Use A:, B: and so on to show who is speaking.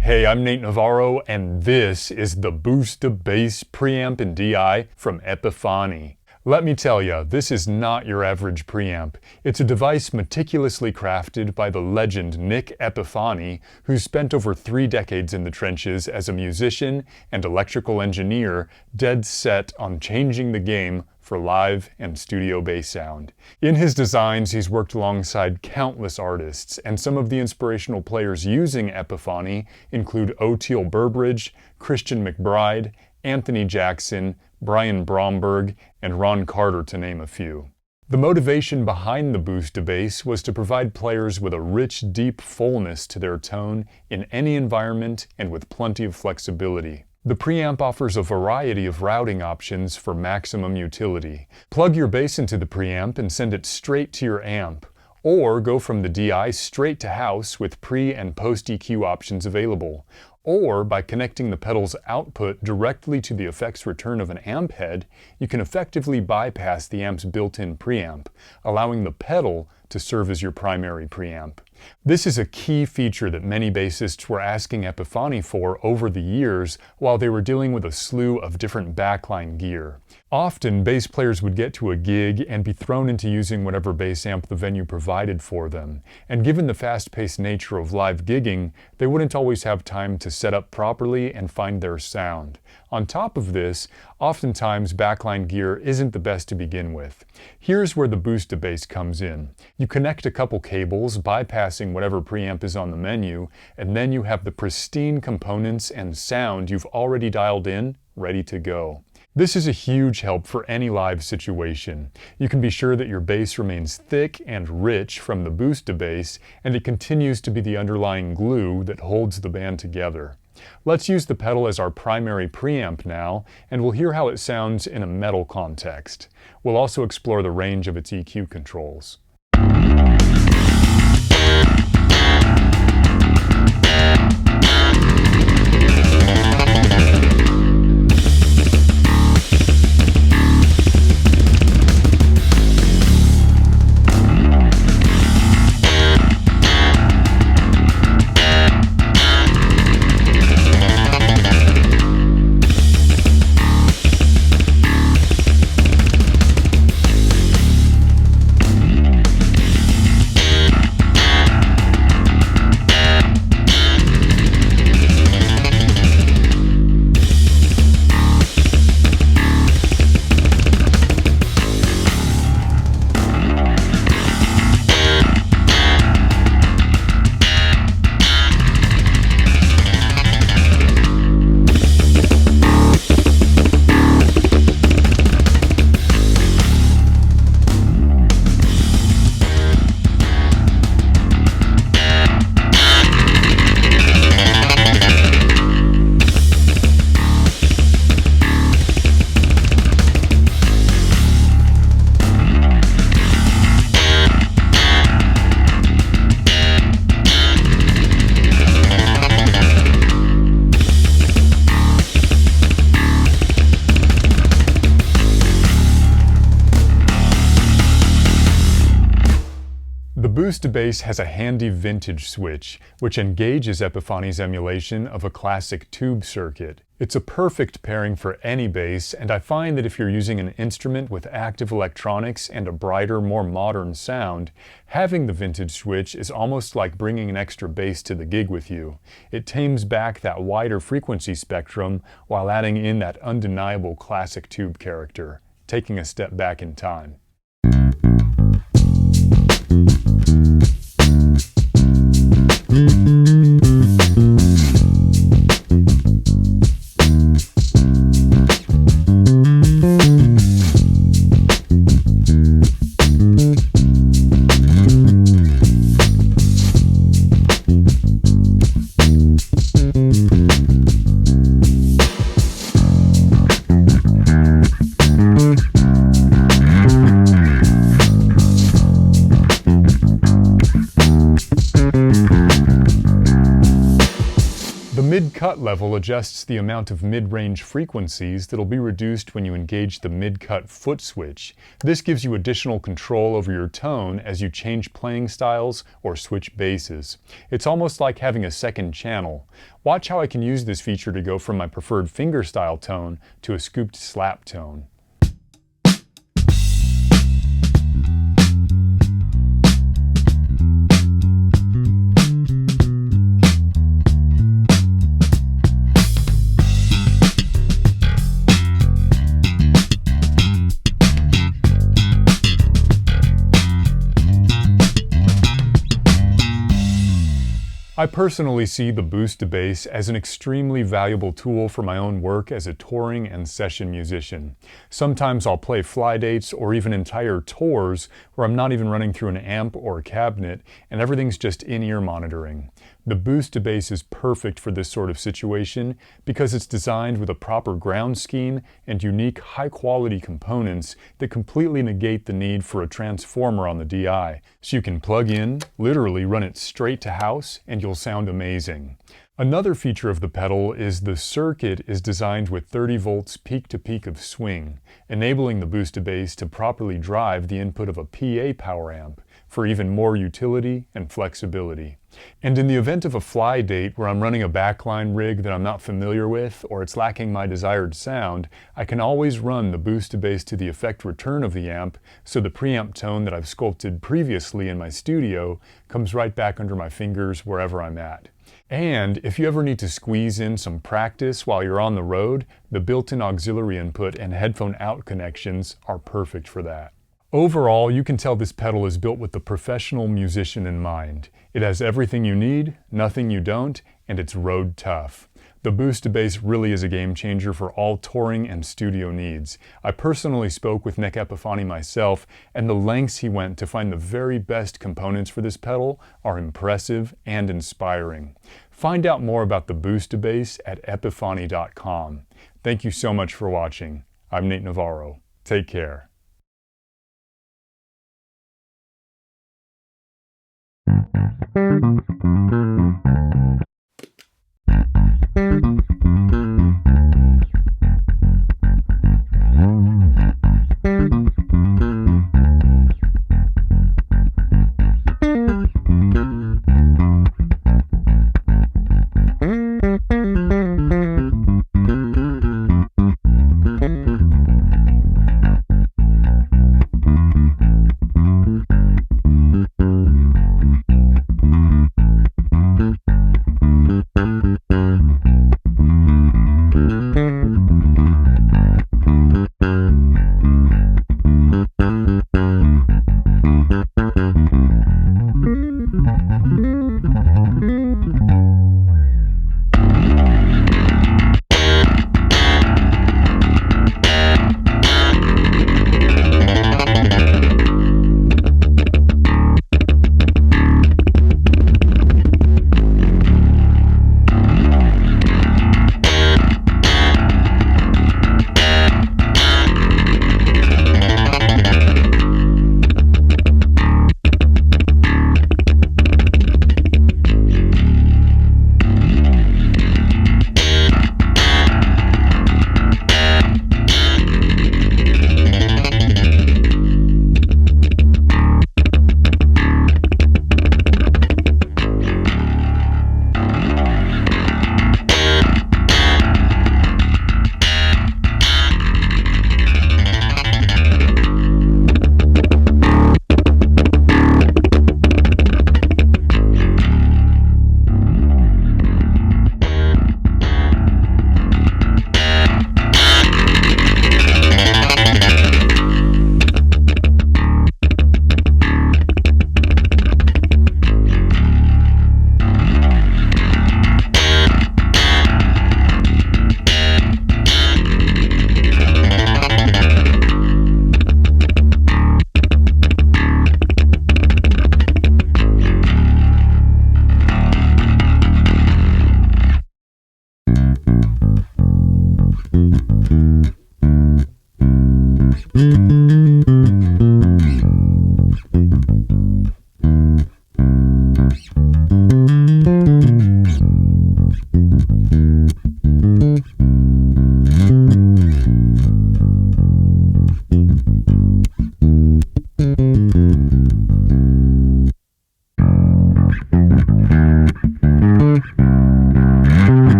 A: Hey, I'm Nate Navarro, and this is the Boost to Bass Preamp and DI from Epifani. Let me tell you, this is not your average preamp. It's a device meticulously crafted by the legend Nick Epifani, who spent over 3 decades in the trenches as a musician and electrical engineer, dead set on changing the game for live and studio bass sound. In his designs, he's worked alongside countless artists, and some of the inspirational players using Epifani include Oteil Burbridge, Christian McBride, Anthony Jackson, Brian Bromberg, and Ron Carter, to name a few. The motivation behind the Boost to Bass was to provide players with a rich, deep fullness to their tone in any environment and with plenty of flexibility. The preamp offers a variety of routing options for maximum utility. Plug your bass into the preamp and send it straight to your amp, or go from the DI straight to house with pre- and post-EQ options available. Or by connecting the pedal's output directly to the effects return of an amp head, you can effectively bypass the amp's built-in preamp, allowing the pedal to serve as your primary preamp. This is a key feature that many bassists were asking Epifani for over the years while they were dealing with a slew of different backline gear. Often, bass players would get to a gig and be thrown into using whatever bass amp the venue provided for them. And given the fast-paced nature of live gigging, they wouldn't always have time to set up properly and find their sound. On top of this, oftentimes backline gear isn't the best to begin with. Here's where the Boost to Bass comes in. You connect a couple cables, bypassing whatever preamp is on the menu, and then you have the pristine components and sound you've already dialed in, ready to go. This is a huge help for any live situation. You can be sure that your bass remains thick and rich from the Boost to Bass, and it continues to be the underlying glue that holds the band together. Let's use the pedal as our primary preamp now, and we'll hear how it sounds in a metal context. We'll also explore the range of its EQ controls. The Boost to Bass has a handy vintage switch, which engages Epifani's emulation of a classic tube circuit. It's a perfect pairing for any bass, and I find that if you're using an instrument with active electronics and a brighter, more modern sound, having the vintage switch is almost like bringing an extra bass to the gig with you. It tames back that wider frequency spectrum while adding in that undeniable classic tube character, taking a step back in time. Mid-cut level adjusts the amount of mid-range frequencies that'll be reduced when you engage the mid-cut foot switch. This gives you additional control over your tone as you change playing styles or switch basses. It's almost like having a second channel. Watch how I can use this feature to go from my preferred fingerstyle tone to a scooped slap tone. I personally see the boost-to-bass as an extremely valuable tool for my own work as a touring and session musician. Sometimes I'll play fly dates or even entire tours where I'm not even running through an amp or a cabinet and everything's just in-ear monitoring. The boost-to-bass is perfect for this sort of situation because it's designed with a proper ground scheme and unique high-quality components that completely negate the need for a transformer on the DI. So you can plug in, literally run it straight to house, and you'll sound amazing. Another feature of the pedal is the circuit is designed with 30 volts peak-to-peak of swing, enabling the boost-to-bass to properly drive the input of a PA power amp for even more utility and flexibility. And in the event of a fly date where I'm running a backline rig that I'm not familiar with or it's lacking my desired sound, I can always run the boost-to-bass to the effect return of the amp so the preamp tone that I've sculpted previously in my studio comes right back under my fingers wherever I'm at. And if you ever need to squeeze in some practice while you're on the road, the built-in auxiliary input and headphone out connections are perfect for that. Overall, you can tell this pedal is built with the professional musician in mind. It has everything you need, nothing you don't, and it's road tough. The boost-to-bass really is a game changer for all touring and studio needs. I personally spoke with Nick Epifani myself, and the lengths he went to find the very best components for this pedal are impressive and inspiring. Find out more about the boost-to-bass at epifani.com. Thank you so much for watching. I'm Nate Navarro. Take care.